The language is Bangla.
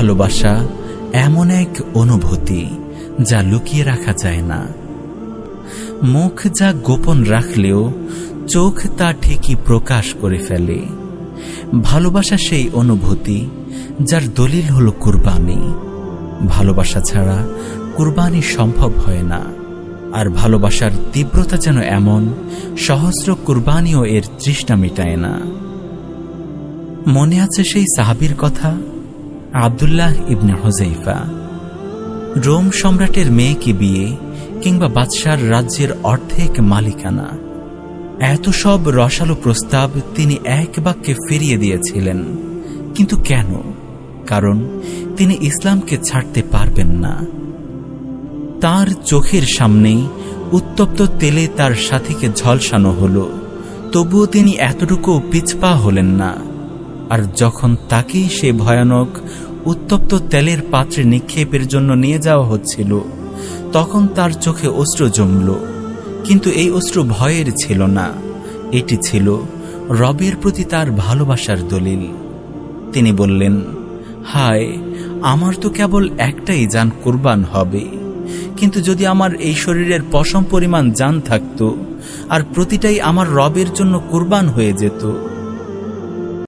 ভালোবাসা এমন এক অনুভূতি যা লুকিয়ে রাখা যায় না। মুখ যা গোপন রাখলেও চোখ তা ঠিকই প্রকাশ করে ফেলে। ভালোবাসা সেই অনুভূতি যার দলিল হলো কুরবানি। ভালোবাসা ছাড়া কুরবানি সম্ভব হয় না। আর ভালোবাসার তীব্রতা যেন এমন, সহস্র কুরবানিও এর তৃষ্ণা মিটায় না। মনে আছে সেই সাহাবীর কথা, আব্দুল্লাহ ইবনে হুযাইফা। রোম সম্রাটের মেয়েকে বিয়ে কিংবা বাদশার রাজ্যের অর্ধেক মালিকানা, এত সব রসালো প্রস্তাব তিনি এক বাক্যে ফিরিয়ে দিয়েছিলেন। কিন্তু কেন? কারণ তিনি ইসলামকে ছাড়তে পারবেন না। তার চোখের সামনেই উত্তপ্ত তেলে তার সাথীকে ঝলসানো হল, তবুও তিনি এতটুকু পিছপা হলেন না। আর যখন তাকেই সে ভয়ানক উত্তপ্ত তেলের পাত্রে নিক্ষেপের জন্য নিয়ে যাওয়া হচ্ছিল, তখন তার চোখে অশ্রু জমল। কিন্তু এই অশ্রু ভয়ের ছিল না, এটি ছিল রবের প্রতি তার ভালোবাসার দলিল। তিনি বললেন, হায়, আমার তো কেবল একটাই জান কুরবান হবে, কিন্তু যদি আমার এই শরীরের পশম পরিমাণ জান থাকত আর প্রতিটাই আমার রবের জন্য কুরবান হয়ে যেত,